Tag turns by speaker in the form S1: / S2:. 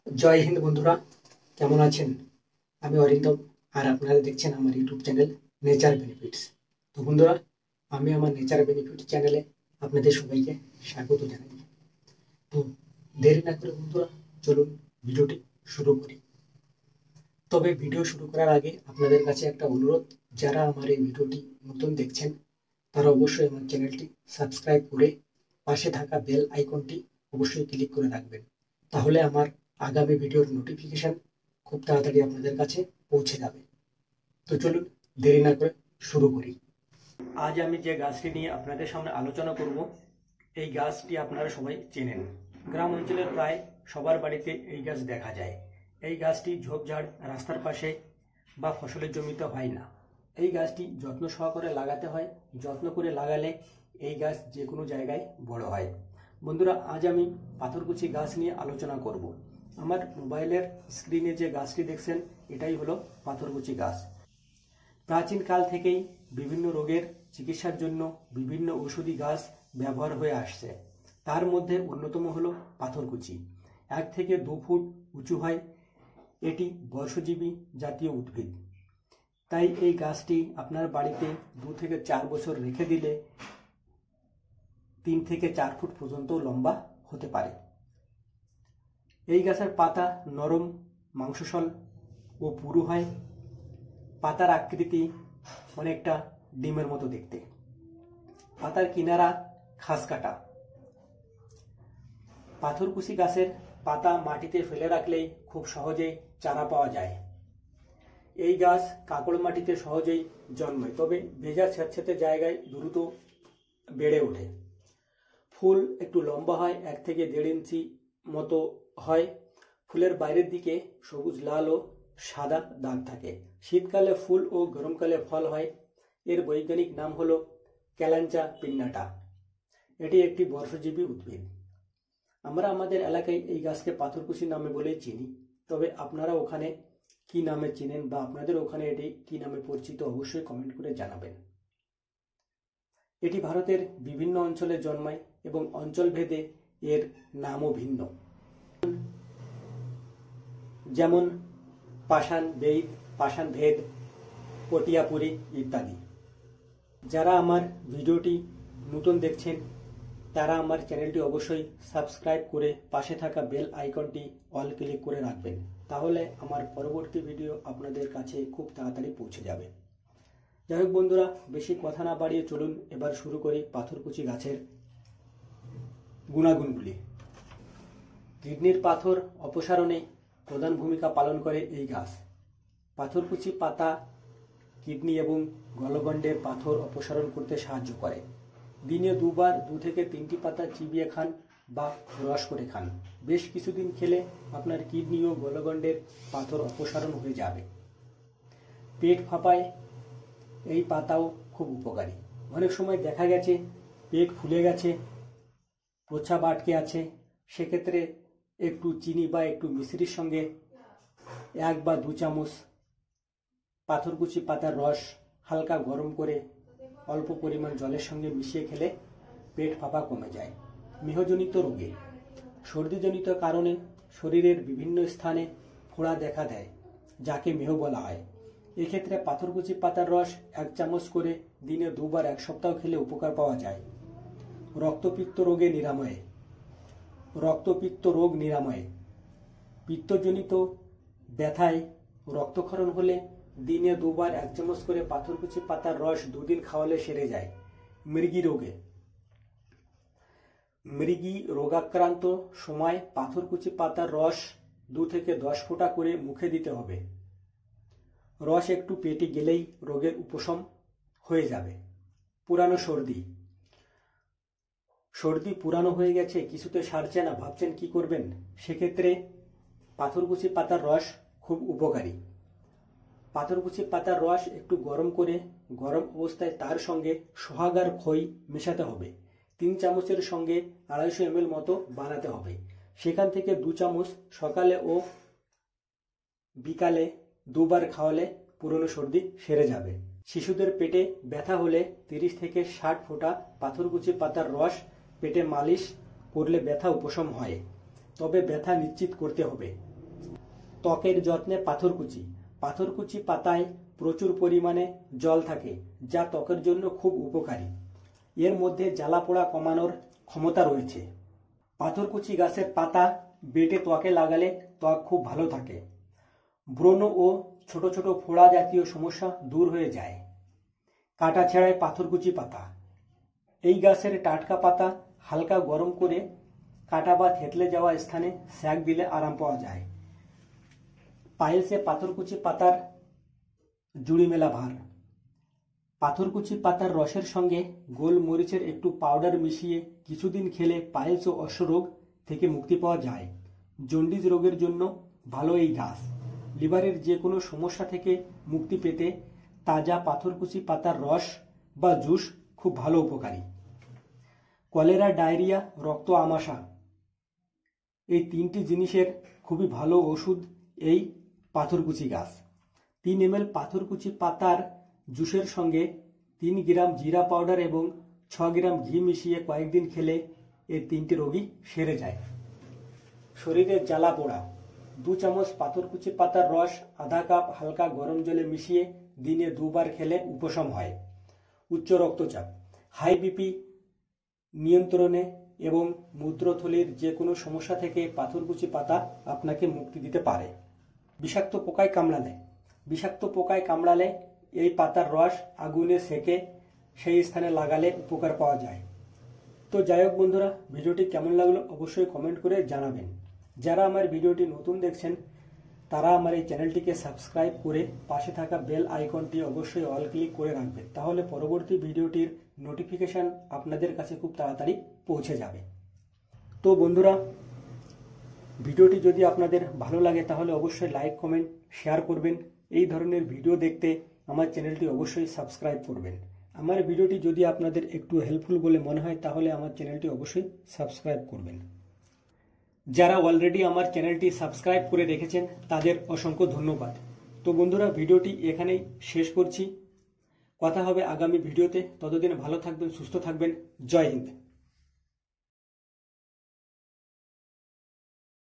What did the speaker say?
S1: জয় হিন্দ বন্ধুরা, কেমন আছেন? আমি অরিন্দম, আর আপনারা দেখছেন আমার ইউটিউব চ্যানেল নেচার বেনিফিটস। তো বন্ধুরা, আমি আমার নেচার বেনিফিট চ্যানেলে আপনাদের সবাইকে স্বাগত জানাই। তো দেরি না করে বন্ধুরা, চলুন ভিডিওটি শুরু করি। তবে ভিডিও শুরু করার আগে আপনাদের কাছে একটা অনুরোধ, যারা আমার এই ভিডিওটি নতুন দেখছেন তারা অবশ্যই আমার চ্যানেলটি সাবস্ক্রাইব করে পাশে থাকা বেল আইকনটি অবশ্যই ক্লিক করে রাখবেন। তাহলে আমার আগামী ভিডিওর নোটিফিকেশন খুব তাড়াতাড়ি আপনাদের কাছে পৌঁছে যাবে। তো চলুন দেরি না করে শুরু করি। আজ আমি যে গাছটি নিয়ে আপনাদের সামনে আলোচনা করব, এই গাছটি আপনারা সবাই চেনেন। গ্রাম অঞ্চলের প্রায় সবার বাড়িতে এই গাছ দেখা যায়। এই গাছটি ঝোপঝাড় রাস্তার পাশে বা ফসলের জমিতে হয় না। এই গাছটি যত্ন সহকারে লাগাতে হয়। যত্ন করে লাগালে এই গাছ যে কোনো জায়গায় বড় হয়। বন্ধুরা, আজ আমি পাথরকুচি গাছ নিয়ে আলোচনা করব। আমার মোবাইলের স্ক্রিনে যে গাছটি দেখছেন, এটাই হলো পাথরকুচি গাছ। প্রাচীনকাল থেকেই বিভিন্ন রোগের চিকিৎসার জন্য বিভিন্ন ঔষধি গাছ ব্যবহার হয়ে আসছে। তার মধ্যে অন্যতম হলো পাথরকুচি। 1 থেকে 2 ফুট উঁচু হয়। এটি বর্ষজীবী জাতীয় উদ্ভিদ। তাই এই গাছটি আপনার বাড়িতে 2 থেকে 4 বছর রেখে দিলে 3 থেকে 4 ফুট পর্যন্ত লম্বা হতে পারে। এই গাছের পাতা নরম, মাংসল ও পুরু হয়। পাতার আকৃতি অনেকটা ডিমের মতো দেখতে। পাতার কিনারা খাস কাটা। পাথরকুচি গাছের পাতা মাটিতে ফেলে রাখলেই খুব সহজেই চারা পাওয়া যায়। এই গাছ কাঁকড় মাটিতে সহজেই জন্মায়, তবে ভেজা স্যাঁতসেঁতে জায়গায় দ্রুত বেড়ে ওঠে। ফুল একটু লম্বা হয়, 1 থেকে 1.5 ইঞ্চি মতো হয়। ফুলের বাইরের দিকে সবুজ, লাল ও সাদা দাগ থাকে। শীতকালে ফুল ও গরমকালে ফল হয়। এর বৈজ্ঞানিক নাম হলো ক্যালাঞ্চা পিন্নাটা। এটি একটি বর্ষজীবী উদ্ভিদ। আমরা আমাদের এলাকায় এই গাছকে পাথরকুচি নামে বলেই চিনি, তবে আপনারা ওখানে কি নামে চিনেন বা আপনাদের ওখানে এটি কি নামে পরিচিত অবশ্যই কমেন্ট করে জানাবেন। এটি ভারতের বিভিন্ন অঞ্চলে জন্মায় এবং অঞ্চল ভেদে এর নামও ভিন্ন, যেমন পাষাণ বেদ, পাষাণ ভেদ, পটিয়াপুরি ইত্যাদি। যারা আমার ভিডিওটি নতুন দেখছেন তারা আমার চ্যানেলটি অবশ্যই সাবস্ক্রাইব করে পাশে থাকা বেল আইকনটি অল ক্লিক করে রাখবেন। তাহলে আমার পরবর্তী ভিডিও আপনাদের কাছে খুব তাড়াতাড়ি পৌঁছে যাবে। যাই হোক বন্ধুরা, বেশি কথা না বাড়িয়ে চলুন এবার শুরু করি পাথরকুচি গাছের গুণাগুণগুলি। কিডনির পাথর অপসারণে প্রধান ভূমিকা পালন করে এই গাছ। পাথরকুচি পাতা কিডনি এবং গলগণ্ডের পাথর অপসারণ করতে সাহায্য করে। দিনে 2 বার 2 থেকে 3টি পাতা চিবিয়ে খান বা রস করে খান। বেশ কিছুদিন খেলে আপনার কিডনি ও গলগণ্ডের পাথর অপসারণ হয়ে যাবে। পেট ফাঁপায় এই পাতাও খুব উপকারী। অনেক সময় দেখা গেছে পেট ফুলে গেছে, প্রস্রাব আটকে আছে, সেক্ষেত্রে একটু চিনি বা একটু মিশ্রির সঙ্গে 1 বা 2 চামচ পাথরকুচি পাতার রস হালকা গরম করে অল্প পরিমাণ জলের সঙ্গে মিশিয়ে খেলে পেট ফাঁপা কমে যায়। মেহজনিত রোগে, সর্দিজনিত কারণে শরীরের বিভিন্ন স্থানে ফোড়া দেখা দেয়, যাকে মেহ বলা হয়। এক্ষেত্রে পাথরকুচি পাতার রস 1 চামচ করে দিনে 2 বার 1 সপ্তাহ খেলে উপকার পাওয়া যায়। রক্তপিত্ত রোগে নিরাময়ে, রক্তপিত্ত রোগ নিরাময়ে, পিত্তজনিত ব্যথায় রক্তক্ষরণ হলে দিনে 2 বার 1 চামচ করে পাথরকুচি পাতার রস 2 দিন খাওয়ালে সেরে যায়। মৃগী রোগে, মৃগী রোগাক্রান্ত সময় পাথরকুচি পাতার রস 2 থেকে 10 ফোঁটা করে মুখে দিতে হবে। রস একটু পেটে গেলেই রোগের উপশম হয়ে যাবে। পুরানো সর্দি, সর্দি পুরানো হয়ে গেছে, কিছুতে সারছে না, ভাবছেন কি করবেন, সেক্ষেত্রে পাথরকুচি পাতার রস খুব উপকারী। পাথরকুচি পাতার রস একটু গরম করে গরম অবস্থায় তার সঙ্গে সোহাগার খই মেশাতে হবে। 3 চামচের সঙ্গে 250 ml মতো বানাতে হবে। সেখান থেকে 2 চামচ সকালে ও বিকালে 2 বার খাওয়ালে পুরনো সর্দি সেরে যাবে। শিশুদের পেটে ব্যথা হলে 30 থেকে 60 ফোঁটা পাথরকুচি পাতার রস পেটে মালিশ করলে ব্যথা উপশম হয়, তবে ব্যথা নিশ্চিত করতে হবে। ত্বকের যত্নে পাথরকুচি। পাথরকুচি পাতায় প্রচুর পরিমাণে জল থাকে, যা ত্বকের জন্য খুব উপকারী। এর মধ্যে জ্বালা পোড়া কমানোর ক্ষমতা রয়েছে। পাথরকুচি গাছের পাতা বেটে ত্বকে লাগালে ত্বক খুব ভালো থাকে। ব্রণ ও ছোট ছোট ফোড়া জাতীয় সমস্যা দূর হয়ে যায়। কাটা ছেঁড়ায় পাথরকুচি পাতা। এই গাছের টাটকা পাতা হালকা গরম করে কাটা বা থেতলে যাওয়া স্থানে সেঁক দিলে আরাম পাওয়া যায়। পায়েসে পাথরকুচি পাতার জুড়ি মেলা ভার। পাথরকুচি পাতার রসের সঙ্গে গোলমরিচের একটু পাউডার মিশিয়ে কিছুদিন খেলে পাইলস ও অশ্বরোগ থেকে মুক্তি পাওয়া যায়। জন্ডিস রোগের জন্য ভালো এই গাছ। লিভারের যে কোনো সমস্যা থেকে মুক্তি পেতে তাজা পাথরকুচি পাতার রস বা জুস খুব ভালো উপকারী। কলেরা, ডায়রিয়া, রক্ত আমাশা, এই তিনটি জিনিসের খুবই ভালো ওষুধ এই পাথরকুচি গাছ। 3 ml পাথরকুচি পাতার জুসের সঙ্গে 3 গ্রাম জিরা পাউডার এবং 6 গ্রাম ঘি মিশিয়ে কয়েকদিন খেলে এই 3টি রোগই সেরে যায়। শরীরের জ্বালা পোড়া। 2 চামচ পাথরকুচি পাতার রস আধা কাপ হালকা গরম জলে মিশিয়ে দিনে 2 বার খেলে উপশম হয়। উচ্চ রক্তচাপ, হাই বিপি নিয়ন্ত্রণে এবং মূত্রথলির যে কোনো সমস্যা থেকে পাথরকুচি পাতা আপনাকে মুক্তি দিতে পারে। বিষাক্ত পোকায় কামড়ালে। বিষাক্ত পোকায় কামড়ালে এই পাতার রস আগুনে সেকে সেই স্থানে লাগালে উপকার পাওয়া যায়। তো যাই হোক বন্ধুরা, ভিডিওটি কেমন লাগলো অবশ্যই কমেন্ট করে জানাবেন। যারা আমার ভিডিওটি নতুন দেখছেন তারা আমার এই চ্যানেলটিকে সাবস্ক্রাইব করে পাশে থাকা বেল আইকনটি অবশ্যই অল ক্লিক করে রাখবেন, তাহলে পরবর্তী ভিডিওটির নোটিফিকেশন আপনাদের কাছে খুব তাড়াতাড়ি পৌঁছে যাবে। তো বন্ধুরা, ভিডিওটি যদি আপনাদের ভালো লাগে তাহলে অবশ্যই লাইক, কমেন্ট, শেয়ার করবেন। এই ধরনের ভিডিও দেখতে আমার চ্যানেলটি অবশ্যই সাবস্ক্রাইব করবেন। আমার ভিডিওটি যদি আপনাদের একটু হেল্পফুল বলে মনে হয় তাহলে আমার চ্যানেলটি অবশ্যই সাবস্ক্রাইব করবেন। যারা অলরেডি আমার চ্যানেলটি সাবস্ক্রাইব করে রেখেছেন তাদের অসংখ্য ধন্যবাদ। তো বন্ধুরা, ভিডিওটি এখানেই শেষ করছি। কথা হবে আগামী ভিডিওতে। ততদিন ভালো থাকবেন, সুস্থ থাকবেন। জয় হিন্দ।